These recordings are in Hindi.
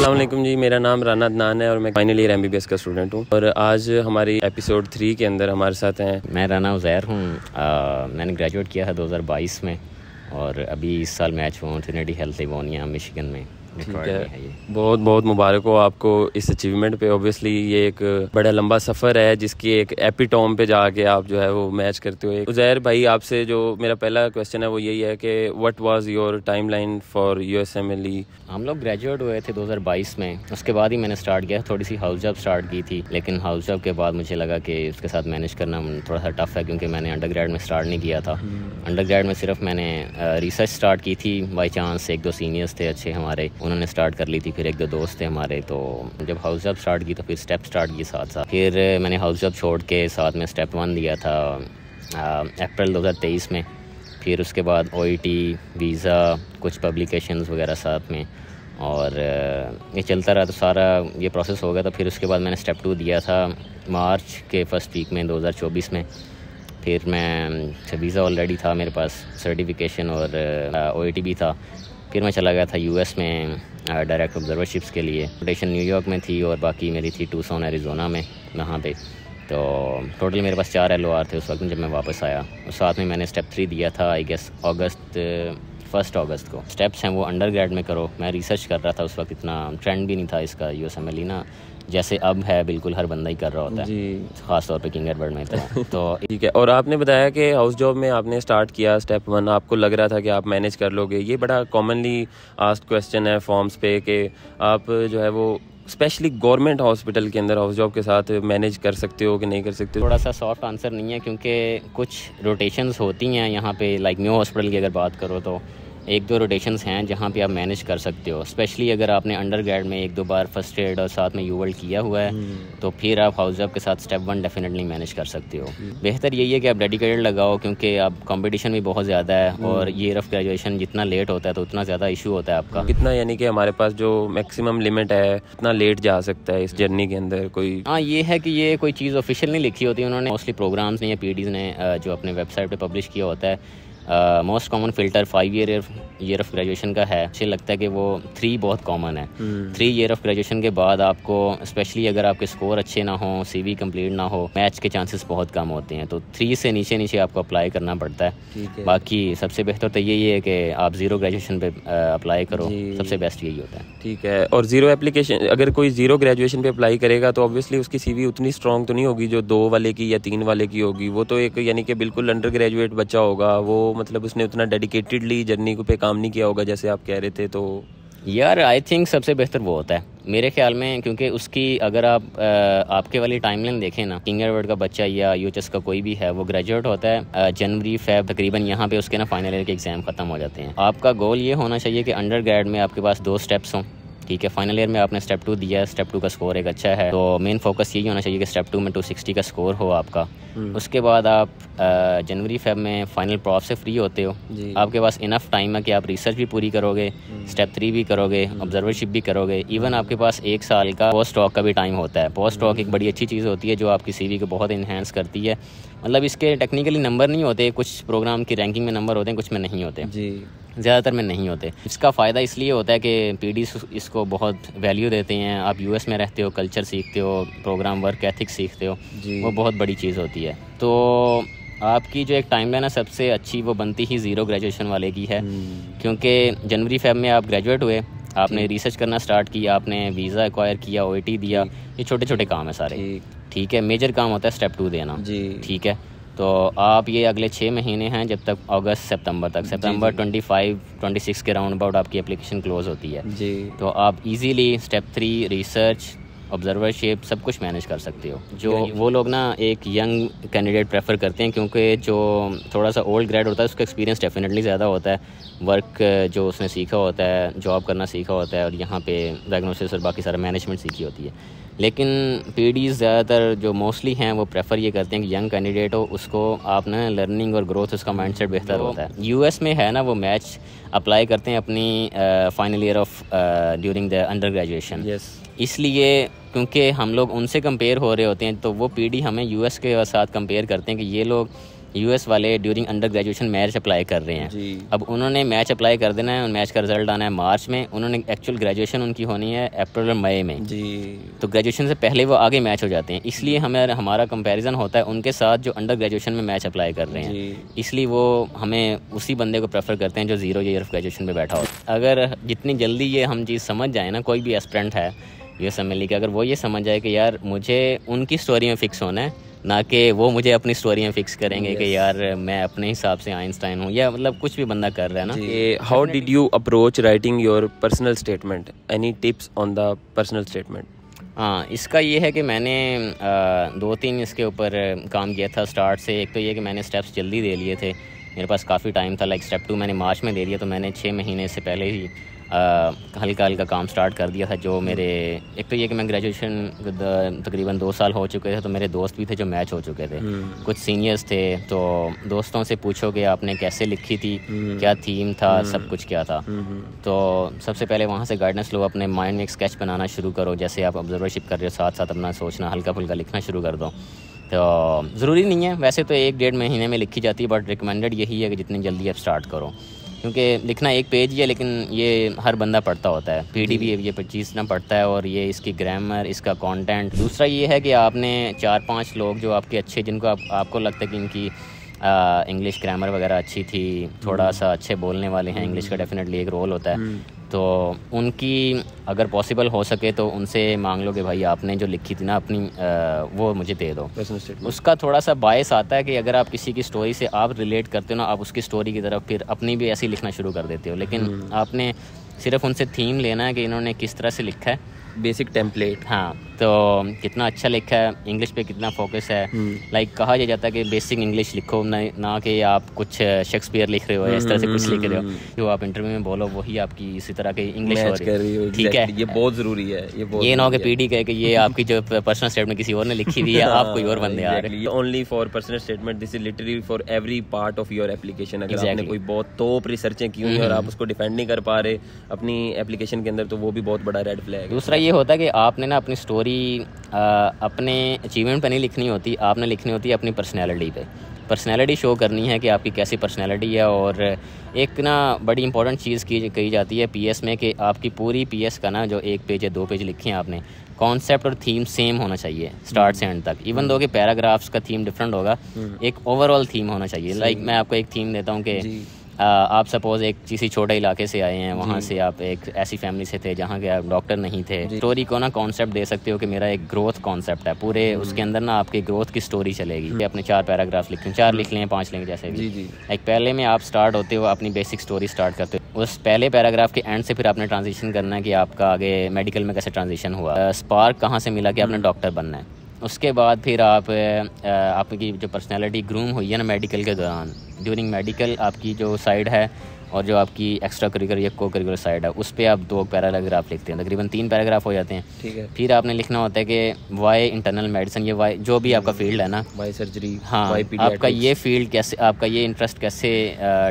अस्सलाम वालेकुम जी, मेरा नाम राना अदनान है और मैं फाइनल ईयर MBBS का स्टूडेंट हूँ। और आज हमारी एपिसोड 3 के अंदर हमारे साथ हैं। मैं राना उज़ैर हूँ। मैंने ग्रेजुएट किया था 2022 में और अभी इस साल मैच हुआ ट्रिनिटी हेल्थ लिवोनिया मिशिगन में। ठीक है, बहुत बहुत मुबारक हो आपको इस अचीवमेंट पे। ऑब्वियसली ये एक बड़ा लंबा सफ़र है जिसकी एक एपिटोम पे जाके आप जो है वो मैच करते हो। उज़ैर भाई, आपसे जो मेरा पहला क्वेश्चन है वो यही है कि what was your timeline for USMLE? हम लोग ग्रेजुएट हुए थे 2022 में, उसके बाद ही मैंने स्टार्ट किया। थोड़ी सी हाउस जॉब स्टार्ट की थी, लेकिन हाउस जॉब के बाद मुझे लगा कि उसके साथ मैनेज करना थोड़ा सा टफ़ है, क्योंकि मैंने अंडरग्रेड में स्टार्ट नहीं किया था। अंडरग्रेड में सिर्फ मैंने रिसर्च स्टार्ट की थी। बाई चांस एक दो सीनियर्स थे अच्छे हमारे, उन्होंने स्टार्ट कर ली थी। फिर एक दो दोस्त थे हमारे, तो जब हाउस जॉब स्टार्ट की तो फिर स्टेप स्टार्ट किए साथ साथ। फिर मैंने हाउस जॉब छोड़ के साथ में स्टेप 1 दिया था अप्रैल 2023 में। फिर उसके बाद OET, वीज़ा, कुछ पब्लिकेशंस वगैरह साथ में, और ये चलता रहा। तो सारा ये प्रोसेस हो गया। तो फिर उसके बाद मैंने स्टेप 2 दिया था मार्च के फर्स्ट वीक में 2024 में। फिर मैं वीज़ा ऑलरेडी था मेरे पास, सर्टिफिकेशन और OET भी था। फिर मैं चला गया था US में डायरेक्ट ऑब्जर्वरशिप्स के लिए। रोटेशन न्यूयॉर्क में थी और बाकी मेरी थी टूसॉन एरिज़ोना में, वहाँ पे। तो टोटल मेरे पास 4 LOR थे उस वक्त जब मैं वापस आया। और साथ में मैंने स्टेप 3 दिया था आई गेस 1 अगस्त को। स्टेप्स हैं वो अंडर ग्रेड में करो। मैं रिसर्च कर रहा था उस वक्त, इतना ट्रेंड भी नहीं था इसका USMLE ना, जैसे अब है। बिल्कुल हर बंदा ही कर रहा होता है जी, ख़ास तौर पे किंग एडवर्ड में तो ठीक है। और आपने बताया कि हाउस जॉब में आपने स्टार्ट किया स्टेप 1, आपको लग रहा था कि आप मैनेज कर लोगे। ये बड़ा कॉमनली आस्क्ड क्वेश्चन है फॉर्म्स पे कि आप जो है वो स्पेशली गवर्नमेंट हॉस्पिटल के अंदर हाउस जॉब के साथ मैनेज कर सकते हो कि नहीं कर सकते? थोड़ा सा सॉफ्ट आंसर नहीं है, क्योंकि कुछ रोटेशंस होती हैं यहाँ पे। लाइक न्यू हॉस्पिटल की अगर बात करो तो 1-2 रोटेशंस हैं जहाँ पे आप मैनेज कर सकते हो। स्पेशली अगर आपने अंडर ग्रेड में 1-2 बार फर्स्ट एड और साथ में यूवर्ल्ड किया हुआ है, तो फिर आप हाउस जॉब के साथ स्टेप 1 डेफिनेटली मैनेज कर सकते हो। बेहतर यही है कि आप डेडिकेटेड लगाओ, क्योंकि आप कंपटीशन भी बहुत ज़्यादा है और ईयर ऑफ ग्रेजुएशन जितना लेट होता है तो उतना ज़्यादा इशू होता है आपका। कितना, यानी कि हमारे पास जो मैक्सिमम लिमिट है उतना लेट जा सकता है इस जर्नी के अंदर कोई? हाँ, ये है कि ये कोई चीज़ ऑफिशियल नहीं लिखी होती उन्होंने। मोस्टली प्रोग्राम्स ने या PDs ने जो अपने वेबसाइट पे पब्लिश किया होता है। Most common filter 5 year of graduation का है। मुझे लगता है कि वो 3 बहुत कॉमन है। 3 ईयर ऑफ ग्रेजुएशन के बाद आपको, स्पेशली अगर आपके स्कोर अच्छे ना हो, CV कंप्लीट ना हो, मैच के चांसेस बहुत कम होते हैं। तो 3 से नीचे आपको अप्लाई करना पड़ता है। बाकी सबसे बेहतर तो यही है कि आप 0 ग्रेजुएशन पे अप्लाई करो, सबसे बेस्ट यही होता है। ठीक है। और 0 एप्लीकेशन, अगर कोई 0 ग्रेजुएशन पे अप्लाई करेगा तो ऑब्वियसली उसकी CV उतनी स्ट्रॉन्ग तो नहीं होगी जो 2 वाले की या 3 वाले की होगी। वो तो एक यानी कि बिल्कुल अंडर ग्रेजुएट बच्चा होगा, वो मतलब उसने उतना डेडिकेटेडली जर्नी पे काम नहीं किया होगा जैसे आप कह रहे थे। तो यार आई थिंक सबसे बेहतर वो होता है मेरे ख्याल में, क्योंकि उसकी अगर आप आपके वाली टाइमलाइन देखें ना, किंग एडवर्ड का बच्चा या UHS का कोई भी है, वो ग्रेजुएट होता है जनवरी फेब तकरीबन। यहाँ पे उसके ना फाइनल ईयर के एग्ज़ाम ख़त्म हो जाते हैं। आपका गोल ये होना चाहिए कि अंडर ग्रेड में आपके पास 2 स्टेप्स हों। ठीक है, फाइनल ईयर में आपने स्टेप 2 दिया है, स्टेप 2 का स्कोर एक अच्छा है, तो मेन फोकस यही होना चाहिए कि स्टेप 2 में 260 का स्कोर हो आपका। उसके बाद आप जनवरी फेब में फाइनल प्रॉफ से फ्री होते हो। आपके पास इनफ टाइम है कि आप रिसर्च भी पूरी करोगे, स्टेप 3 भी करोगे, ऑब्जर्वरशिप भी करोगे। इवन आपके पास 1 साल का पोस्ट डॉक का भी टाइम होता है। पोस्ट डॉक एक बड़ी अच्छी चीज़ होती है जो आपकी CV को बहुत इन्हेंस करती है। मतलब इसके टेक्निकली नंबर नहीं होते, कुछ प्रोग्राम की रैंकिंग में नंबर होते हैं, कुछ में नहीं होते जी, ज़्यादातर में नहीं होते। इसका फ़ायदा इसलिए होता है कि PDs इसको बहुत वैल्यू देते हैं। आप US में रहते हो, कल्चर सीखते हो, प्रोग्राम वर्क एथिक्स सीखते हो, वो बहुत बड़ी चीज़ होती है। तो आपकी जो एक टाइमलाइन है सबसे अच्छी वो बनती ही 0 ग्रेजुएशन वाले की है, क्योंकि जनवरी फेब में आप ग्रेजुएट हुए, आपने रिसर्च करना स्टार्ट किया, आपने वीज़ा एक्वायर किया, OET दिया, ये छोटे छोटे काम है सारे। ठीक है, मेजर काम होता है स्टेप 2 देना। ठीक है, तो आप ये अगले 6 महीने हैं जब तक अगस्त सितंबर तक, सितंबर 25-26 के राउंड अबाउट आपकी एप्लीकेशन क्लोज होती है जी। तो आप इजीली स्टेप 3 रिसर्च, ऑब्जर्वरशिप सब कुछ मैनेज कर सकते हो। जो वो लोग ना एक यंग कैंडिडेट प्रेफर करते हैं, क्योंकि जो थोड़ा सा ओल्ड ग्रेड होता है उसका एक्सपीरियंस डेफिनेटली ज़्यादा होता है, वर्क जो उसने सीखा होता है, जॉब करना सीखा होता है, और यहाँ पे डायग्नोसिस और बाकी सारा मैनेजमेंट सीखी होती है। लेकिन PDs ज़्यादातर जो मोस्टली हैं वो प्रेफर ये करते हैं कि यंग कैंडिडेट हो, उसको आप ना लर्निंग और ग्रोथ, उसका माइंडसेट बेहतर होता है। US में है ना वो मैच अप्लाई करते हैं अपनी final year of during the under graduation, इसलिए क्योंकि हम लोग उनसे कंपेयर हो रहे होते हैं, तो वो PD हमें US के साथ कंपेयर करते हैं कि ये लोग यूएस वाले during under graduation match apply कर रहे हैं। अब उन्होंने मैच अप्लाई कर देना है, मैच का रिजल्ट आना है मार्च में, उन्होंने एक्चुअल ग्रेजुएशन उनकी होनी है अप्रैल और मई में जी। तो ग्रेजुएशन से पहले वो आगे मैच हो जाते हैं, इसलिए हमारा कंपैरिजन होता है उनके साथ जो अंडर ग्रेजुएशन में मैच अप्लाई कर रहे हैं, इसलिए वो हमें उसी बंदे को प्रेफर करते हैं जो 0 ईयर ऑफ ग्रेजुएशन में बैठा हो। अगर जितनी जल्दी ये हम चीज़ समझ जाए ना, कोई भी एस्पिरेंट है USMLE के, अगर वो ये समझ जाए कि यार मुझे उनकी स्टोरी में फ़िक्स होना है, ना कि वो मुझे अपनी स्टोरी में फ़िक्स करेंगे कि यार मैं अपने हिसाब से आइंस्टाइन हूँ, या मतलब कुछ भी बंदा कर रहा है ना। How did you approach writing your personal statement, any tips on the personal statement? हाँ, इसका ये है कि मैंने 2-3 इसके ऊपर काम किया था स्टार्ट से। एक तो ये कि मैंने स्टेप्स जल्दी दे लिए थे, मेरे पास काफ़ी टाइम था। लाइक स्टेप 2 मैंने मार्च में दे दिया, तो मैंने 6 महीने से पहले ही हल्का हल्का काम स्टार्ट कर दिया था। जो मेरे एक तो ये कि मैं ग्रेजुएशन तकरीबन 2 साल हो चुके थे, तो मेरे दोस्त भी थे जो मैच हो चुके थे, कुछ सीनियर्स थे। तो दोस्तों से पूछो कि आपने कैसे लिखी थी, क्या थीम था, सब कुछ क्या था। तो सबसे पहले वहाँ से गाइडेंस लो, अपने माइंड में एक स्केच बनाना शुरू करो। जैसे आप ऑब्जर्वरशिप कर रहे हो, साथ साथ अपना सोचना, हल्का फुल्का लिखना शुरू कर दो। तो ज़रूरी नहीं है, वैसे तो 1-1.5 महीने में लिखी जाती है, बट रिकमेंडेड यही है कि जितनी जल्दी आप स्टार्ट करो, क्योंकि लिखना एक पेज ही है, लेकिन ये हर बंदा पढ़ता होता है। PD भी ये चीज़ ना पढ़ता है, और ये इसकी ग्रामर, इसका कंटेंट। दूसरा ये है कि आपने 4-5 लोग जो आपके अच्छे, जिनको आपको लगता है कि इनकी इंग्लिश ग्रामर वगैरह अच्छी थी, थोड़ा सा अच्छे बोलने वाले हैं, इंग्लिश का डेफिनेटली एक रोल होता है, तो उनकी अगर पॉसिबल हो सके तो उनसे मांग लो कि भाई आपने जो लिखी थी ना अपनी, वो मुझे दे दो। उसका थोड़ा सा बायस आता है कि अगर आप किसी की स्टोरी से आप रिलेट करते हो ना, आप उसकी स्टोरी की तरफ फिर अपनी भी ऐसे ही लिखना शुरू कर देते हो। लेकिन आपने सिर्फ उनसे थीम लेना है कि इन्होंने किस तरह से लिखा है, बेसिक टेम्पलेट। हाँ, तो कितना अच्छा लिखा है, इंग्लिश पे कितना फोकस है। लाइक कहा जाता है कि बेसिक इंग्लिश लिखो, ना कि आप कुछ शेक्सपियर लिख रहे हो या इस तरह से कुछ लिख रहे हो। जो आप इंटरव्यू में बोलो वही आपकी इसी तरह की इंग्लिश हो रही है, ठीक है। ये बहुत ज़रूरी है। ये ना हो कि PD कहे कि ये आपकी जो पर्सनल स्टेटमेंट किसी और ने लिखी हुई है, आप कोई और बंदे आ रहे हैं। Only for personal statement, this is literally for every part of your application. अगर आपने कोई बहुत टॉप रिसर्चें की हुई और आप उसको डिफेंड नहीं कर पा रहे अपनी एप्लीकेशन के अंदर, तो वो भी बहुत बड़ा रेड फ्लैग है। दूसरा ये होता है कि आपने ना अपनी स्टोरी अपने अचीवमेंट पे नहीं लिखनी होती, आपने लिखनी होती है अपनी पर्सनैलिटी पे। पर्सनैलिटी शो करनी है कि आपकी कैसी पर्सनैलिटी है। और एक ना बड़ी इंपॉर्टेंट चीज़ कही जाती है PS में, कि आपकी पूरी PS का ना जो 1 पेज या 2 पेज लिखे हैं आपने, कॉन्सेप्ट और थीम सेम होना चाहिए स्टार्ट से एंड तक। इवन दो कि पैराग्राफ्स का थीम डिफरेंट होगा, एक ओवरऑल थीम होना चाहिए। लाइक मैं आपको एक थीम देता हूँ कि आप सपोज़ एक किसी छोटे इलाके से आए हैं, वहाँ से आप एक ऐसी फैमिली से थे जहाँ के आप डॉक्टर नहीं थे। स्टोरी को ना कॉन्सेप्ट दे सकते हो कि मेरा एक ग्रोथ कॉन्सेप्ट है, पूरे उसके अंदर ना आपकी ग्रोथ की स्टोरी चलेगी। अपने 4 पैराग्राफ लिखें, 4 लिख लें, 5 लें, जैसे भी। एक पहले में आप स्टार्ट होते हो, अपनी बेसिक स्टोरी स्टार्ट करते हो। उस पहले पैराग्राफ के एंड से फिर आपने ट्रांजिशन करना है कि आपका आगे मेडिकल में कैसे ट्रांजिशन हुआ, स्पार्क कहाँ से मिला कि आपने डॉक्टर बनना है। उसके बाद फिर आपकी जो पर्सनैलिटी ग्रूम हुई है ना मेडिकल के दौरान, ड्यूरिंग मेडिकल आपकी जो साइड है और जो आपकी एक्स्ट्रा करिकुलर या को करिकुलर साइड है, उस पर आप 2 पैराग्राफ लिखते हैं, तकरीबन 3 पैराग्राफ हो जाते हैं। ठीक है। फिर आपने लिखना होता है कि वाई इंटरनल मेडिसिन, ये वाई जो भी आपका फील्ड है ना, वाई सर्जरी, हाँ, आपका ये फील्ड कैसे, आपका ये इंटरेस्ट कैसे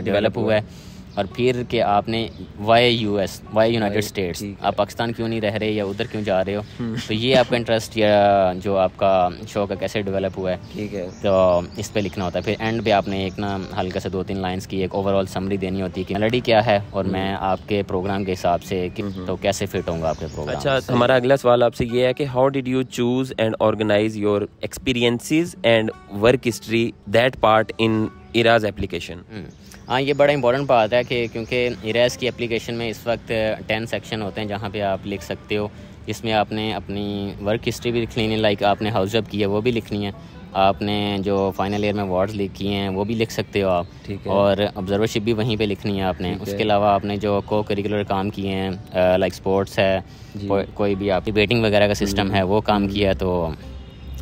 डेवलप हुआ है। और फिर कि आपने वाई यूनाइटेड स्टेट्स, आप पाकिस्तान क्यों नहीं रह रहे या उधर क्यों जा रहे हो, तो ये आपका इंटरेस्ट या जो आपका शौक है कैसे डेवलप हुआ है। ठीक है, तो इस पे लिखना होता है। फिर एंड पे आपने एक ना हल्का से 2-3 लाइंस की एक ओवरऑल समरी देनी होती है कि मेलोडी क्या है और मैं आपके प्रोग्राम के हिसाब से तो कैसे फिट होऊंगा आपके प्रोग्राम। अच्छा, हमारा अगला सवाल आपसे ये है कि how did you choose and organise your experiences and work history that part in ERAS application. हाँ, ये बड़ा इंपॉर्टेंट बात है कि क्योंकि इराज की एप्लीकेशन में इस वक्त 10 सेक्शन होते हैं जहाँ पे आप लिख सकते हो, जिसमें आपने अपनी वर्क हिस्ट्री भी लिख लेनी है, लाइक आपने हाउस जॉब की है वो भी लिखनी है, आपने जो फाइनल ईयर में अवार्ड्स किए हैं वो भी लिख सकते हो आप, ठीक है। और ऑब्जर्वरशिप भी वहीं पे लिखनी है आपने। उसके अलावा आपने जो को करिकुलर काम किए हैं, लाइक स्पोर्ट्स है, कोई भी आप डिबेटिंग वगैरह का सिस्टम है वो काम किया है, तो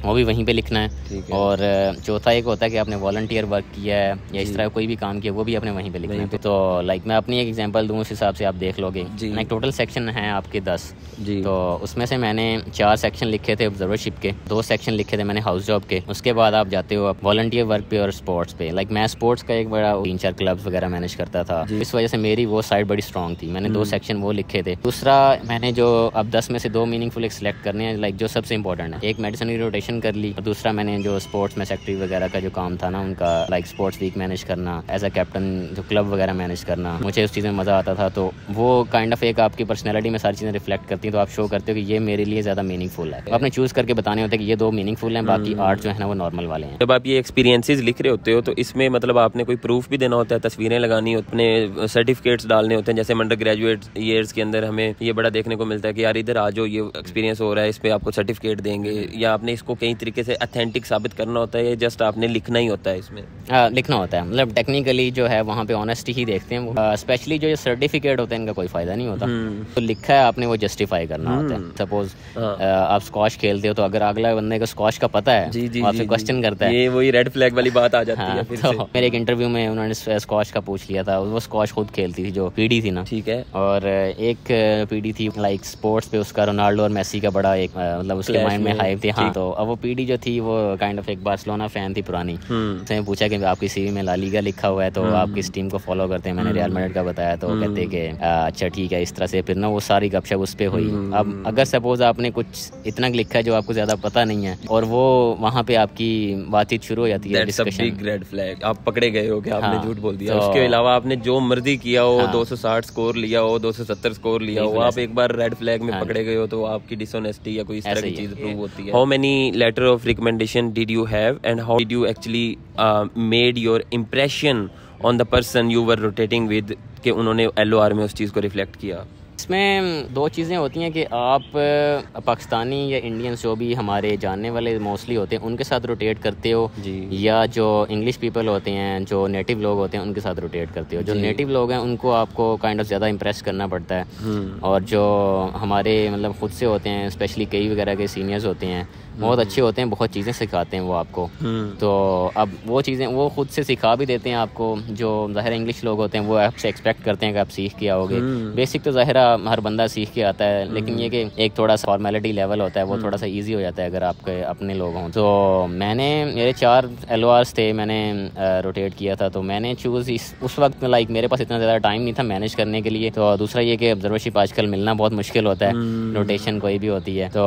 वो भी वहीं पे लिखना है। और चौथा एक होता है कि आपने वॉलंटियर वर्क किया है या इस तरह कोई भी काम किया, वो भी आपने वहीं पे लिखना है। तो लाइक मैं अपनी एक एग्जांपल दूँ, उस हिसाब से आप देख लोगे। लाइक टोटल सेक्शन है आपके 10, तो उसमें से मैंने 4 सेक्शन लिखे थे ऑब्जर्वरशिप के, 2 सेक्शन लिखे थे मैंने हाउस जॉब के। उसके बाद आप जाते हो वॉलंटियर वर्क पे और स्पोर्ट्स पे। लाइक मैं स्पोर्ट्स का एक बड़ा 3-4 क्लब्स वगैरह मैनेज करता था, इस वजह से मेरी वो साइड बड़ी स्ट्रॉन्ग थी, मैंने 2 सेक्शन वो लिखे थे। दूसरा मैंने जो अब 10 में से 2 मीनिंगफुल एक सिलेक्ट करने हैं, लाइक जो सबसे इंपॉर्टेंट है, एक मेडिसिन की रोटेशन एजुकेशन कर ली, और दूसरा मैंने जो स्पोर्ट्स में सेक्रेटरी वगैरह का जो काम था ना उनका, लाइक स्पोर्ट्स वीक मैनेज करना, एज अ कैप्टन जो क्लब वगैरह मैनेज करना, मुझे उस चीज़ में मज़ा आता था। तो वो काइंड ऑफ एक आपकी पर्सनैलिटी में सारी चीज़ें रिफ्लेक्ट करती हैं, तो आप शो करते हो कि ये मेरे लिए ज़्यादा मीनिंगफुल है। तो आपने चूज़ करके बताने होते हैं कि ये 2 मीनिंगफुल हैं, बाकी 8 जो है ना वो नॉर्मल वाले हैं। जब आप ये एक्सपीरियंसेस लिख रहे होते हो तो इसमें मतलब आपने कोई प्रूफ भी देना होता है, तस्वीरें लगानी होती हैं, अपने सर्टिफिकेट्स डालने होते हैं। जैसे अंडर ग्रेजुएट ईयर्स के अंदर हमें ये बड़ा देखने को मिलता है कि यार इधर आ जाओ, ये एक्सपीरियंस हो रहा है, इस पर आपको सर्टिफिकेट देंगे, या आपने इसको कई तरीके से ऑथेंटिक साबित करना होता है, या जस्ट आपने लिखना ही होता है इसमें? लिखना होता है, मतलब टेक्निकली जो है वहाँ पे ऑनेस्टी ही देखते हैं। स्पेशली जो ये सर्टिफिकेट होते हैं इनका कोई फायदा नहीं होता, तो लिखा है आपने वो जस्टिफाई करना होता है। सपोज आप स्क्वॉश खेलते हो तो अगर अगला बंदे को स्क्वॉश का पता है आपसे क्वेश्चन करता है, ये वही रेड फ्लैग वाली बात आ जाती है। तो मेरे एक इंटरव्यू में उन्होंने स्क्वॉश का पूछ लिया था, वो स्क्वॉश खुद खेलती थी, जो पीडी थी ना, ठीक है, और एक पीडी थी लाइक स्पोर्ट्स पे उसका रोनाल्डो और मेसी का बड़ा एक मतलब उसके माइंड में हाइप थी। हाँ, तो अब वो पीडी जो थी वो काइंड ऑफ एक बार्सिलोना फैन थी पुरानी। उसने पूछा कि आपकी सीवी में ला लीगा लिखा हुआ है, तो आप किस टीम को फॉलो करते हैं? मैंने रियल मैड्रिड का बताया, तो कहते कि अच्छा ठीक है, इस तरह से फिर ना वो सारी गपशप उस पे हुई। अब अगर सपोज आपने कुछ इतना लिखा है जो आपको ज्यादा पता नहीं है और वो वहाँ पे आपकी बातचीत शुरू हो जाती है, बिग रेड फ्लैग, आप पकड़े गए हो कि आपने झूठ बोल दिया। उसके अलावा आपने जो मर्जी किया हो, 260 स्कोर लिया हो, 270 स्कोर लिया हो, आप एक बार रेड फ्लैग में पकड़े गए हो तो आपकी डिसऑनेस्टी या कोई इस तरह की चीज प्रूव होती है। How many letter of recommendation did you have and how did you actually made your impression on the person you were rotating with, कि उन्होंने LOR में उस चीज़ को रिफ्लेक्ट किया? इसमें 2 चीज़ें होती हैं कि आप पाकिस्तानी या इंडियंस जो भी हमारे जानने वाले मोस्टली होते हैं उनके साथ रोटेट करते हो, या जो इंग्लिश पीपल होते हैं, जो नेटिव लोग होते हैं उनके साथ रोटेट करते हो। जो नेटिव लोग हैं उनको आपको काइंड ऑफ ज़्यादा इम्प्रेस करना पड़ता है, और जो हमारे मतलब खुद से होते हैं, स्पेशली कई वगैरह के सीनियर्स होते हैं, बहुत अच्छे होते हैं, बहुत चीज़ें सिखाते हैं वो आपको। तो अब वो चीज़ें वो खुद से सिखा भी देते हैं आपको। जो ज़ाहिर इंग्लिश लोग होते हैं वो आपसे एक्सपेक्ट करते हैं कि आप सीख के आओगे। बेसिक तो ज़ाहिर हर बंदा सीख के आता है, लेकिन ये कि एक थोड़ा सा फॉर्मेलिटी लेवल होता है, वो थोड़ा सा ईजी हो जाता है अगर आपके अपने लोग हों। तो मेरे 4 LORs थे, मैंने रोटेट किया था। तो मैंने चूज़ उस वक्त लाइक मेरे पास इतना ज़्यादा टाइम नहीं था मैनेज करने के लिए। तो दूसरा ये कि ऑब्जर्वरशिप आजकल मिलना बहुत मुश्किल होता है, रोटेशन कोई भी होती है। तो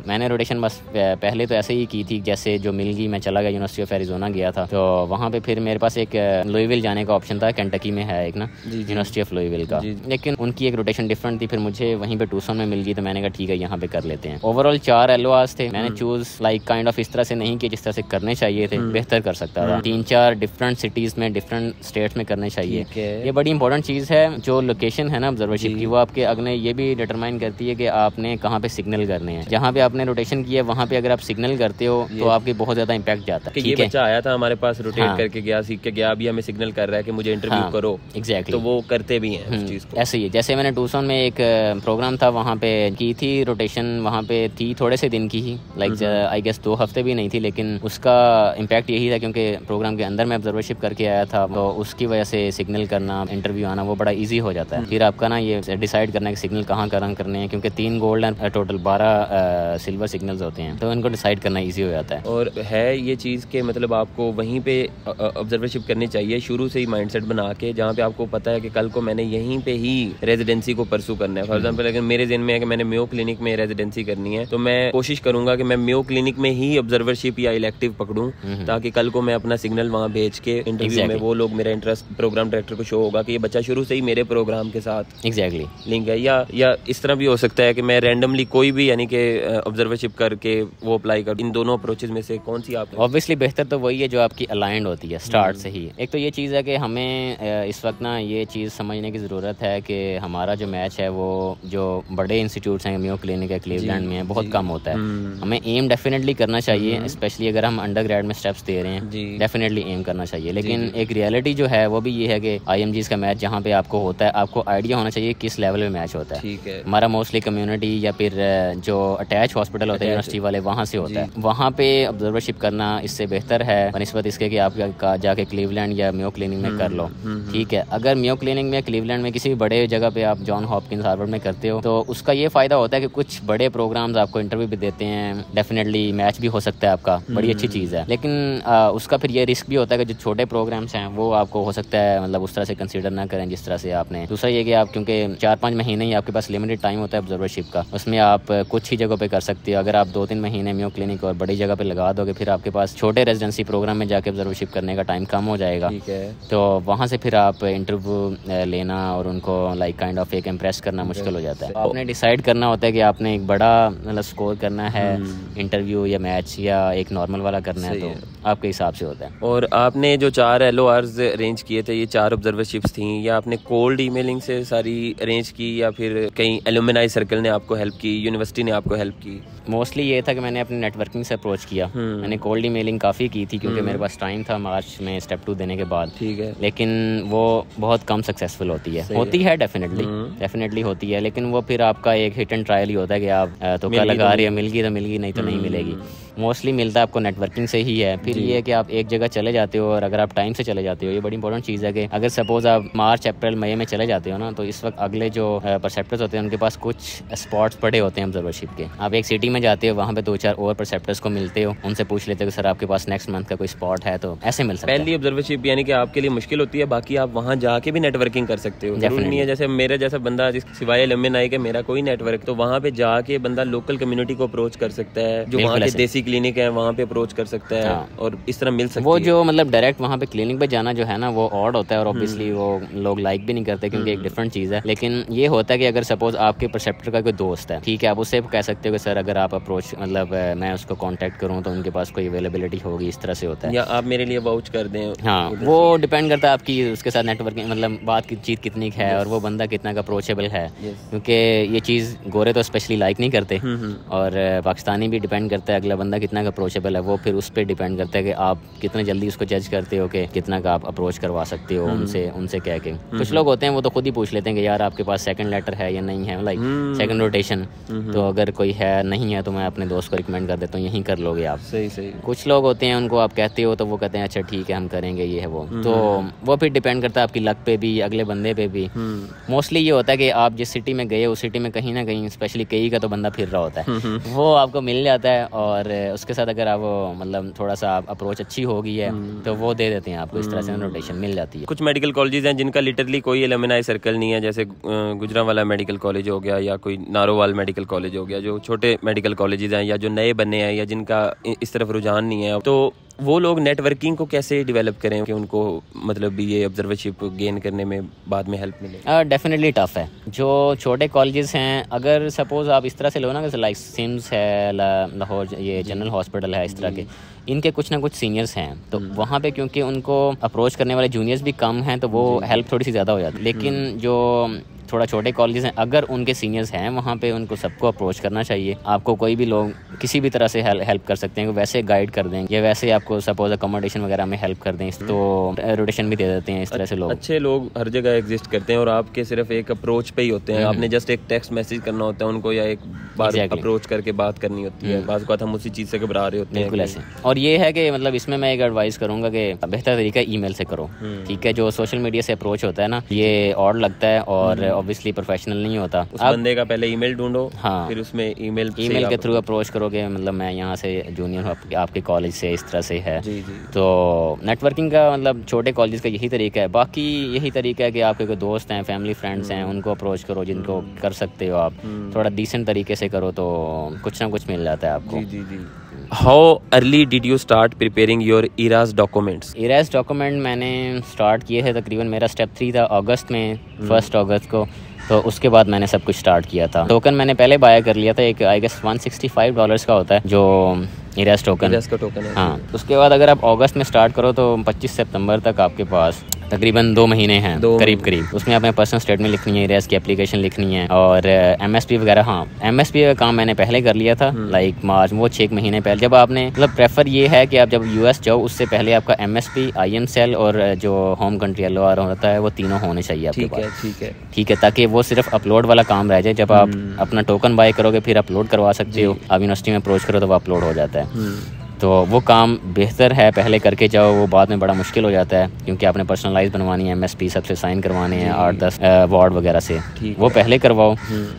मैंने रोटेशन बस पहले तो ऐसे ही की थी, जैसे जो मिल गई मैं चला गया, यूनिवर्सिटी ऑफ एरिजोना गया था। तो वहाँ पे फिर मेरे पास एक लुइविल जाने का ऑप्शन था, केंटकी में है एक ना यूनिवर्सिटी ऑफ लुइविल का, लेकिन उनकी एक रोटेशन डिफरेंट थी। फिर मुझे वहीं पे टूसन में मिल गई, तो मैंने कहा ठीक है यहाँ पे कर लेते हैं। ओवरऑल 4 LORs थे, मैंने चूज लाइक काइंड ऑफ इस तरह से नहीं किया जिस तरह से करने चाहिए थे, बेहतर कर सकता था। 3-4 डिफरेंट सिटीज में, डिफरेंट स्टेट्स में करने चाहिए। ये बड़ी इंपॉर्टेंट चीज़ है। जो लोकेशन है ना ऑब्जर्वरशिप की, वो आपके अगले ये भी डिटरमाइन करती है कि आपने कहाँ पे सिग्नल करने हैं। जहाँ पे आपने रोटेशन किया है वहाँ पे अगर आप सिग्नल करते हो तो आपके बहुत ज्यादा इम्पैक्ट जाता है। ये बच्चा आया था हमारे पास, रोटेट करके गया, सीख के गया, अभी हमें सिग्नल कर रहा है कि मुझे इंटरव्यू करो। एग्जैक्टली, तो वो करते भी हैं उस चीज को। ऐसे ही जैसे मैंने टूसन में एक प्रोग्राम था, वहाँ पे की थी रोटेशन, वहाँ पे थी थोड़े से दिन की ही, लाइक आई गेस 2 हफ्ते भी नहीं थी, लेकिन उसका इम्पैक्ट यही था क्योंकि प्रोग्राम के अंदर मैं ऑब्जर्वरशिप करके आया था, तो उसकी वजह से सिग्नल करना, इंटरव्यू आना वो बड़ा ईजी हो जाता है। फिर आपका ना ये डिसाइड करना है कि सिग्नल कहाँ करने हैं, क्योंकि 3 gold and total 12 silver signals होते हैं, तो इनको डिसाइड करना ईजी हो जाता है। और है ये चीज़ के मतलब आपको वहीं पे ऑब्जर्वरशिप करनी चाहिए शुरू से ही माइंडसेट बना के, जहाँ पे आपको पता है कि कल को मैंने यहीं पे ही रेजिडेंसी को परसू करना है। फॉर एग्जांपल अगर मेरे ज़हन में है कि मैंने मेयो क्लिनिक में रेजिडेंसी करनी है, तो मैं कोशिश करूंगा कि मैं मेयो क्लिनिक में ही ऑब्जर्वरशिप या इलेक्टिव पकड़ूं, ताकि कल को मैं अपना सिग्नल वहाँ भेज के इंटरव्यू में वो लोग, मेरा इंटरेस्ट प्रोग्राम डायरेक्टर को शो होगा कि ये बच्चा शुरू से ही मेरे प्रोग्राम के साथ लिंक है। या इस तरह भी हो सकता है कि मैं रैंडमली कोई भी यानी कि ऑब्जर्वरशिप करके वो अप्लाई कर। इन दोनों अप्रोचेज में से कौन सी आप? ऑब्वियसली बेहतर तो वही है जो आपकी अलाइंड होती है स्टार्ट से ही। एक तो ये चीज़ है कि हमें इस वक्त ना ये चीज़ समझने की ज़रूरत है कि हमारा जो मैच है वो जो बड़े इंस्टीट्यूट्स हैं, मेयो क्लिनिक है, क्लीवलैंड में है, बहुत कम होता है। हमें एम डेफिनेटली करना चाहिए, स्पेशली अगर हम अंडर ग्रेड में स्टेप्स दे रहे हैं, डेफिनेटली एम करना चाहिए। लेकिन एक रियलिटी जो है वो भी ये है कि IMGs का मैच जहाँ पे आपको होता है, आपको आइडिया होना चाहिए किस लेवल में मैच होता है। हमारा मोस्टली कम्युनिटी या फिर जो अटैच हॉस्पिटल होते हैं यूनिवर्सिटी वाले, वहाँ से होता है। वहाँ पे ऑब्जर्वरशिप करना इससे बेहतर है बनिस्बत इसके कि आप जाके क्लीवलैंड या मेयो क्लिनिक में कर लो। ठीक है, अगर मेयो क्लिनिक में, क्लीवलैंड में, किसी भी बड़े जगह पे आप जॉन हॉपकिंस हार्वर्ड में करते हो तो उसका ये फ़ायदा होता है कि कुछ बड़े प्रोग्राम्स आपको इंटरव्यू भी देते हैं, डेफिनेटली मैच भी हो सकता है आपका, बड़ी अच्छी चीज़ है। लेकिन उसका फिर ये रिस्क भी होता है कि जो छोटे प्रोग्राम्स हैं वो आपको हो सकता है मतलब उस तरह से कंसीडर ना करें जिस तरह से आपने। दूसरा ये कि आप क्योंकि 4-5 महीने ही आपके पास लिमिटेड टाइम होता है ऑब्जर्वरशिप का, उसमें आप कुछ ही जगहों पे कर सकते हो। अगर आप 2-3 महीने मेयो क्लिनिक और बड़ी जगह पे लगा दोगे फिर आपके पास छोटे रेजिडेंसी प्रोग्राम में जाके ऑब्जर्वरशिप करने का टाइम कम हो जाएगा। ठीक है। तो वहाँ से फिर आप इंटरव्यू लेना और उनको लाइक काइंड ऑफ एक इम्प्रेस करना मुश्किल हो जाता है। आपने डिसाइड करना होता है कि आपने एक बड़ा मतलब स्कोर करना है इंटरव्यू या मैच या एक नॉर्मल वाला करना है, तो आपके हिसाब से होता है। और आपने जो 4 LORs अरेंज किए थे, ये 4 ऑब्जर्वरशिप्स थी, या आपने कोल्ड ईमेलिंग से सारी अरेंज की या फिर कहीं एलुमनाई सर्कल ने आपको हेल्प की, यूनिवर्सिटी ने आपको हेल्प की? मोस्टली ये था कि मैंने अपने नेटवर्किंग से अप्रोच किया। मैंने कोल्ड ईमेलिंग काफ़ी की थी क्योंकि मेरे पास टाइम था मार्च में स्टेप 2 देने के बाद। ठीक है। लेकिन वो बहुत कम सक्सेसफुल होती है डेफिनेटली होती है, लेकिन वो फिर आपका एक हिट एंड ट्रायल ही होता है कि आप तो क्या लगा रही है, मिल गई तो मिल गई, नहीं तो नहीं मिलेगी। मोस्टली मिलता है आपको नेटवर्किंग से ही है। फिर ये है कि आप एक जगह चले जाते हो और अगर आप टाइम से चले जाते हो, ये बड़ी इंपॉर्टेंट चीज़ है कि अगर सपोज आप मार्च अप्रैल मई में चले जाते हो ना, तो इस वक्त अगले जो परसेप्टर्स होते हैं उनके पास कुछ स्पॉट्स पड़े होते हैं ऑब्जर्वरशिप के। आप एक सिटी में जाते हो, वहाँ पे 2-4 और परसेप्टर्स को मिलते हो, उनसे पूछ लेते हो कि सर आपके पास नेक्स्ट मंथ का कोई स्पॉट है, तो ऐसे मिल सकता है। पहली ऑब्जर्वरशिप यानी कि आपके लिए मुश्किल होती है, बाकी आप वहाँ जाके भी नेटवर्किंग कर सकते हो। जरूरी नहीं है जैसे मेरे जैसा बंदा जिस सिवाय एलुमनाई के मेरा कोई नेटवर्क, तो वहाँ पे जाके बंदा लोकल कम्युनिटी को अप्रोच कर सकता है, जो वहाँ के देसी क्लिनिक है वहाँ पे अप्रोच कर सकता है और इस तरह मिल सकता है। वो जो मतलब डायरेक्ट वहाँ पे क्लिनिक पे जाना जो है ना वो ऑड होता है और ऑब्वियसली वो लोग लाइक भी नहीं करते क्योंकि एक डिफरेंट चीज़ है। लेकिन ये होता है कि अगर सपोज आपके परसेप्टर का कोई दोस्त है, ठीक है, आप उससे कह सकते हो कि सर अगर आप अप्रोच मतलब मैं उसको कांटेक्ट करूँ तो उनके पास कोई अवेलेबिलिटी होगी, इस तरह से होता है। या आप मेरे लिए वाउच कर दें। हाँ, वो डिपेंड करता है आपकी उसके साथ नेटवर्किंग मतलब बात की चीज़ कितनी है और वो बंदा कितना का अप्रोचेबल है, क्योंकि ये चीज़ गोरे तो स्पेशली लाइक नहीं करते और पाकिस्तानी भी डिपेंड करता है अगला बंदा कितना का अप्रोचेबल है। वो फिर उस पर डिपेंड करता है कि आप कितने जल्दी उसको जज करते हो कि कितना का आप अप्रोच करवा सकते हो उनसे कह के। कुछ लोग होते हैं वो तो खुद ही पूछ लेते हैं कि यार आपके पास सेकंड लेटर है या नहीं है, लाइक सेकंड रोटेशन, तो अगर कोई है नहीं है तो मैं अपने दोस्त को रिकमेंड कर देता हूँ, यहीं कर लोगे आप। सही। कुछ लोग होते हैं उनको आप कहते हो तो वो कहते हैं अच्छा ठीक है हम करेंगे, ये है वो। तो वो फिर डिपेंड करता है आपकी लक पे भी, अगले बंदे पे भी। मोस्टली ये होता है कि आप जिस सिटी में गए उस सिटी में कहीं ना कहीं स्पेशली कई का तो बंदा फिर रहा होता है, वो आपको मिल जाता है और उसके साथ अगर आप मतलब थोड़ा सा अप्रोच अच्छी हो गई है तो वो दे देते हैं आपको, इस तरह से रोटेशन मिल जाती है। कुछ मेडिकल कॉलेजेस हैं जिनका लिटरली कोई एलुमनाई सर्कल नहीं है, जैसे गुजरांवाला मेडिकल कॉलेज हो गया या कोई नारोवाल मेडिकल कॉलेज हो गया, जो छोटे मेडिकल कॉलेजेस हैं या जो नए बने हैं या जिनका इस तरफ रुझान नहीं है, तो वो लोग नेटवर्किंग को कैसे डेवलप करें कि उनको मतलब भी ये ऑब्जर्वरशिप गेन करने में बाद में हेल्प मिले? डेफिनेटली टफ है। जो छोटे कॉलेजेस हैं, अगर सपोज आप इस तरह से लो ना कि लाइक सिम्स है, लाहौर ये जनरल हॉस्पिटल है, इस तरह के इनके कुछ ना कुछ सीनियर्स हैं, तो वहाँ पे क्योंकि उनको अप्रोच करने वाले जूनियर्स भी कम हैं तो वो हेल्प थोड़ी सी ज़्यादा हो जाती है। लेकिन जो थोड़ा छोटे कॉलेजेस हैं, अगर उनके सीनियर्स हैं वहाँ पे उनको सबको अप्रोच करना चाहिए। आपको कोई भी लोग किसी भी तरह से हेल्प कर सकते हैं, वैसे गाइड कर दें या वैसे आपको सपोज अकोमोडेशन वगैरह में हेल्प कर दें, तो रोटेशन भी दे देते हैं। इस तरह से लोग अच्छे लोग हर जगह एग्जिस्ट करते हैं और आपके सिर्फ एक अप्रोच पे ही होते हैं। आपने जस्ट एक टेक्स्ट मैसेज करना होता है उनको या एक बार अप्रोच करके बात करनी होती है। बात हम उसी चीज़ से घबरा रहे होते हैं। बिल्कुल ऐसे। और ये है कि मतलब इसमें मैं एक एडवाइस करूँगा कि बेहतर तरीका ईमेल से करो, ठीक है। जो सोशल मीडिया से अप्रोच होता है ना, ये ऑड लगता है और ऑब्वियसली प्रोफेशनल नहीं होता। उस बंदे का पहले ईमेल ढूंढो, हाँ, फिर उसमें ईमेल के थ्रू अप्रोच करोगे, मतलब मैं यहाँ से जूनियर हूँ आपके कॉलेज से, इस तरह से है। जी। तो नेटवर्किंग का मतलब छोटे कॉलेज का यही तरीका है। बाकी यही तरीका है कि आपके कोई दोस्त हैं, फैमिली फ्रेंड्स हैं, उनको अप्रोच करो जिनको कर सकते हो आप। थोड़ा डिसेंट तरीके से करो तो कुछ ना कुछ मिल जाता है आपको। जी। How early did you start preparing your इराज डॉक्यूमेंट्स? इराज डॉक्यूमेंट मैंने स्टार्ट किए थे, तकरीबन मेरा स्टेप 3 था अगस्त में, 1 अगस्त को। तो उसके बाद मैंने सब कुछ स्टार्ट किया था। टोकन मैंने पहले बाय कर लिया था, एक आई गेस $165 का होता है जो इराज टोकन है। हाँ, उसके बाद अगर आप अगस्त में स्टार्ट करो तो 25 सितंबर तक आपके पास तकरीबन 2 महीने हैं करीब। उसमें आपने पर्सनल स्टेटमेंट लिखनी है, इराज की एप्लीकेशन लिखनी है और MSP वगैरह। हाँ, MSP का काम मैंने पहले कर लिया था, लाइक मार्च, वो 6 महीने पहले। जब आपने मतलब प्रेफर ये है कि आप जब US जाओ उससे पहले आपका MSP, IM सेल और जो होम कंट्री LOR होता है वो तीनों होने चाहिए आपके पास। ठीक है, ताकि वो सिर्फ अपलोड वाला काम रह जाए। जब आप अपना टोकन बाय करोगे फिर अपलोड करवा सकते हो। आप यूनिवर्सिटी में अप्रोच करो तो वो अपलोड हो जाता है। तो वो काम बेहतर है पहले करके जाओ, वो बाद में बड़ा मुश्किल हो जाता है क्योंकि आपने पर्सनलाइज बनवानी है, MSP सबसे साइन करवाने हैं 8-10 वार्ड वगैरह से, वो पहले करवाओ।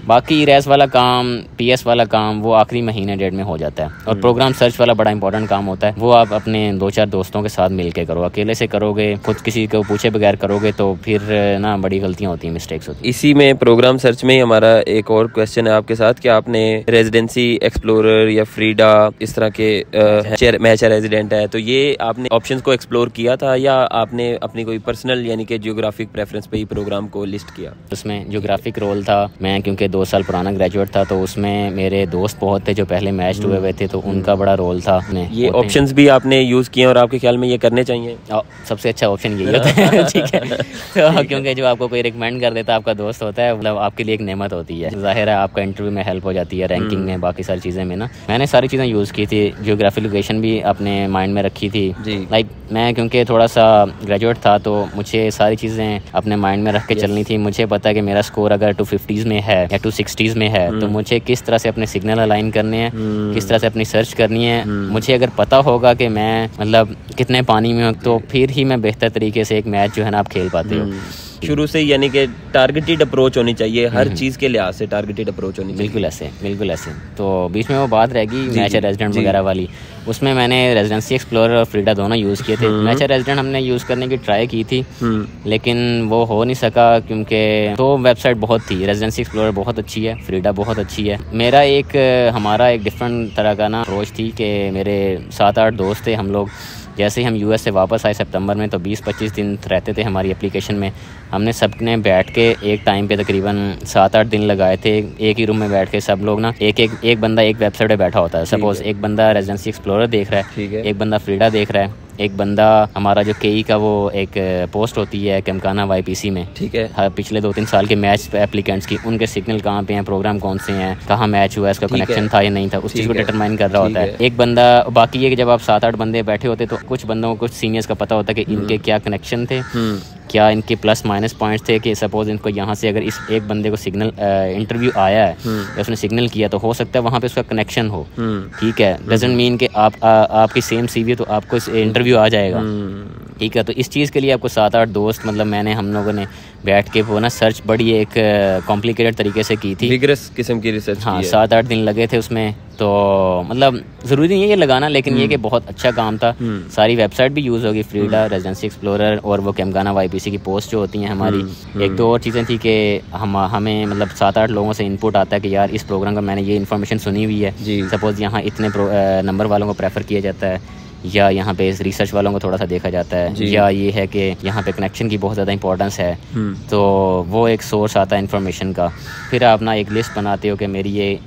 बाकी रेस वाला काम, PS वाला काम वो आखिरी महीने डेढ़ में हो जाता है। और प्रोग्राम सर्च वाला बड़ा इंपॉर्टेंट काम होता है, वो आप अपने 2-4 दोस्तों के साथ मिल के करो। अकेले से करोगे, खुद किसी को पूछे बगैर करोगे तो फिर ना बड़ी गलतियाँ होती हैं, मिस्टेक्स होती हैं। इसी में प्रोग्राम सर्च में ही हमारा एक और क्वेश्चन है आपके साथ कि आपने रेजिडेंसी एक्सप्लोरर या फ्रीडा इस तरह के मैच रेजिडेंट है, तो ये आपने ऑप्शंस को एक्सप्लोर किया था या आपने अपनी कोई पर्सनल यानी कि जियोग्राफिक प्रेफरेंस पे ही प्रोग्राम को लिस्ट किया? उसमें जियोग्राफिक रोल था, मैं क्योंकि 2 साल पुराना ग्रेजुएट था तो उसमें मेरे दोस्त बहुत थे जो पहले मैच हुए हुए थे, तो उनका बड़ा रोल था। ये ऑप्शंस भी आपने यूज़ किए और आपके ख्याल में ये करने चाहिए? सबसे अच्छा ऑप्शन यही होता है ठीक है, तो क्योंकि जो आपको कोई रिकमेंड कर देता है आपका दोस्त होता है, मतलब आपके लिए एक नेमत होती है। जाहिर है आपका इंटरव्यू में हेल्प हो जाती है, रैंकिंग में, बाकी सारी चीज़ें में ना। मैंने सारी चीज़ें यूज़ की थी, जियोग्राफी लोकेशन भी अपने माइंड में रखी थी। लाइक मैं क्योंकि थोड़ा सा ग्रेजुएट था तो मुझे सारी चीज़ें अपने माइंड में रख के चलनी थी। मुझे पता है कि मेरा स्कोर अगर 250s में है या 260s में है तो मुझे किस तरह से अपने सिग्नल अलाइन करने हैं, किस तरह से अपनी सर्च करनी है। मुझे अगर पता होगा कि मैं मतलब कितने पानी में हूँ तो फिर ही मैं बेहतर तरीके से एक मैच जो है ना आप खेल पाते हो। शुरू से यानी कि टारगेटेड अप्रोच होनी चाहिए, हर चीज़ के लिहाज से टारगेटेड अप्रोच होनी चाहिए। बिल्कुल ऐसे। तो बीच में वो बात रहेगी मैच रेजिडेंट वगैरह वाली, उसमें मैंने रेजिडेंसी एक्सप्लोरर और फ्रीडा दोनों यूज़ किए थे। मैच रेजिडेंट हमने यूज़ करने की ट्राई की थी लेकिन वो हो नहीं सका क्योंकि तो वेबसाइट बहुत थी। रेजिडेंसी एक्सप्लोरर बहुत अच्छी है, फ्रीडा बहुत अच्छी है। मेरा हमारा एक डिफरेंट तरह का ना अप्रोच थी कि मेरे 7-8 दोस्त थे, हम लोग जैसे ही हम US से वापस आए सितंबर में तो 20-25 दिन रहते थे हमारी एप्लीकेशन में। हमने सबने बैठ के एक टाइम पे तकरीबन 7-8 दिन लगाए थे, एक ही रूम में बैठ के सब लोग ना एक बंदा एक वेबसाइट पे बैठा होता है। सपोज एक बंदा रेजिडेंसी एक्सप्लोरर देख रहा है, एक बंदा फ्रीडा देख रहा है, एक बंदा हमारा जो KE का वो एक पोस्ट होती है कैमकाना YPC में, ठीक है, हाँ, पिछले 2-3 साल के मैच एप्लीकेंट्स की, उनके सिग्नल कहाँ पे हैं, प्रोग्राम कौन से हैं, कहाँ मैच हुआ है, इसका कनेक्शन था या नहीं था, उस चीज़ को डिटरमाइन कर रहा होता है एक बंदा। बाकी ये कि जब आप 7-8 बंदे बैठे होते तो कुछ बंदों को, कुछ सीनियर्स का पता होता है कि इनके क्या कनेक्शन थे, क्या इनके प्लस माइनस पॉइंट्स थे कि सपोज इनको यहाँ से अगर इस एक बंदे को सिग्नल इंटरव्यू आया है या उसने सिग्नल किया तो हो सकता है वहाँ पे उसका कनेक्शन हो, ठीक है। डजंट मीन कि आपकी सेम CV तो आपको इंटरव्यू आ जाएगा, ठीक है। तो इस चीज़ के लिए आपको 7-8 दोस्त, मतलब हम लोगों ने बैठ के वो ना सर्च बड़ी एक कॉम्प्लिकेटेड तरीके से की थी, रिगरस किस्म की रिसर्च। हाँ, 7-8 दिन लगे थे उसमें। तो मतलब ज़रूरी नहीं है ये लगाना, लेकिन ये कि बहुत अच्छा काम था। सारी वेबसाइट भी यूज़ होगी, फ्रीडा, रेजिडेंसी एक्सप्लोरर और वो कैमकाना YPC की पोस्ट जो होती हैं हमारी। 1-2 और चीज़ें थी कि हमें मतलब 7-8 लोगों से इनपुट आता है कि यार इस प्रोग्राम का मैंने ये इन्फॉर्मेशन सुनी हुई है, सपोज़ यहाँ इतने नंबर वालों को प्रेफर किया जाता है, या यहाँ पे रिसर्च वालों को थोड़ा सा देखा जाता है, या ये है कि यहाँ पे कनेक्शन की बहुत ज़्यादा इंपॉर्टेंस है। तो वो एक सोर्स आता है इन्फॉर्मेशन का। फिर आप ना एक लिस्ट बनाते हो कि मेरी ये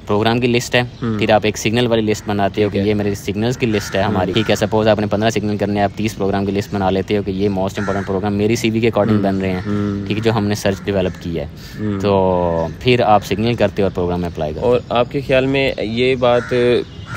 प्रोग्राम की लिस्ट है, फिर आप एक सिग्नल वाली लिस्ट बनाते हो कि ये मेरे सिग्नल्स की लिस्ट है हमारी, ठीक है। सपोज आपने 15 सिग्नल करने हैं, आप 30 प्रोग्राम की लिस्ट बना लेते हो कि ये मोस्ट इंपॉर्टेंट प्रोग्राम मेरी CV के अकॉर्डिंग बन रहे हैं, ठीक है, जो हमने सर्च डेवलप की है। तो फिर आप सिग्नल करते हो और प्रोग्राम में अप्लाई करते हो। और आपके ख्याल में ये बात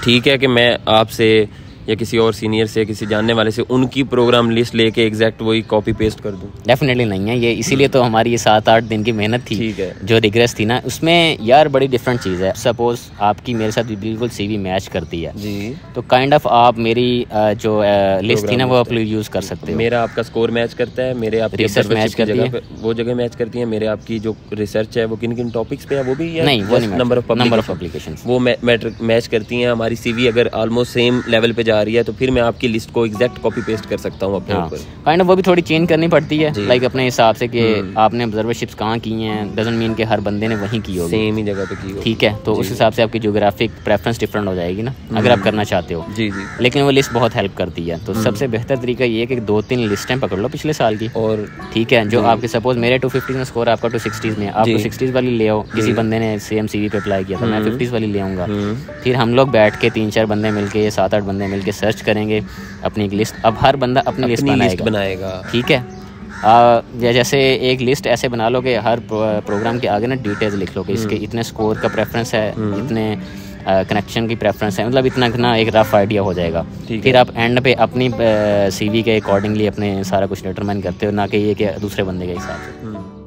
ठीक है कि मैं आपसे या किसी और सीनियर से, किसी जानने वाले से उनकी प्रोग्राम लिस्ट लेके एग्जैक्ट वही कॉपी पेस्ट कर दूं? डेफिनेटली नहीं है ये, इसीलिए तो हमारी ये 7-8 दिन की मेहनत थी, ठीक है, जो रिग्रेस थी ना, उसमें यार बड़ी डिफरेंट चीज़ है। सपोज आपकी मेरे साथ बिल्कुल CV मैच करती है जी, तो काइंड ऑफ आप मेरी जो लिस्ट थी ना वो आप यूज़ कर सकते हो। मेरा आपका स्कोर मैच करता है, मेरे आपकी रिसर्च मैच करती है, वो जगह मैच करती है, मेरे आपकी जो रिसर्च है वो किन किन टॉपिक्स पे है वो भी, नहीं वो नहीं, नंबर ऑफ पब्लिकेशंस वो मैच करती हैं। हमारी CV अगर ऑलमोस्ट सेम लेवल पे जा रही है तो फिर मैं आपकी लिस्ट को एग्जैक्ट कॉपी पेस्ट कर सकता हूँ अपने ऊपर। काइंड ऑफ वो भी थोड़ी चेंज करनी पड़ती है, लाइक अपने हिसाब से कि आपने ऑब्जर्वरशिप्स कहाँ की हैं, डजंट मीन कि हर बंदे ने वहीं की होगी, सेम ही जगह पे की होगी, ठीक है। तो उस हिसाब से आपकी ज्योग्राफिक प्रेफरेंस डिफरेंट हो जाएगी ना, अगर आप करना चाहते हो जी। लेकिन वो लिस्ट बहुत हेल्प करती है। तो सबसे बेहतर तरीका ये है कि 2-3 लिस्टें पकड़ लो पिछले साल की, और ठीक है, जो आपके सपोज मेरे 250 में स्कोर, आपका 260s में, आप 260s वाली ले आओ। किसी बंदे ने सेम CV पे अप्लाई किया था, मैं 50s वाली ले आऊँगा। फिर हम लोग बैठ के 3-4 बंदे मिलके, 7-8 बंदे मिलके सर्च करेंगे अपनी एक लिस्ट। अब हर बंदा अपनी लिस्ट बनाएगा, ठीक है। जैसे एक लिस्ट ऐसे बना लो कि हर प्रोग्राम के आगे ना डिटेल्स लिख लो कि इसके इतने स्कोर का प्रेफरेंस है, इतने कनेक्शन की प्रेफरेंस है, मतलब इतना ना एक रफ आइडिया हो जाएगा। फिर आप एंड पे अपनी CV के अकॉर्डिंगली अपने सारा कुछ डिटरमाइन करते हो, ना कि ये कि दूसरे बंदे के हिसाब से।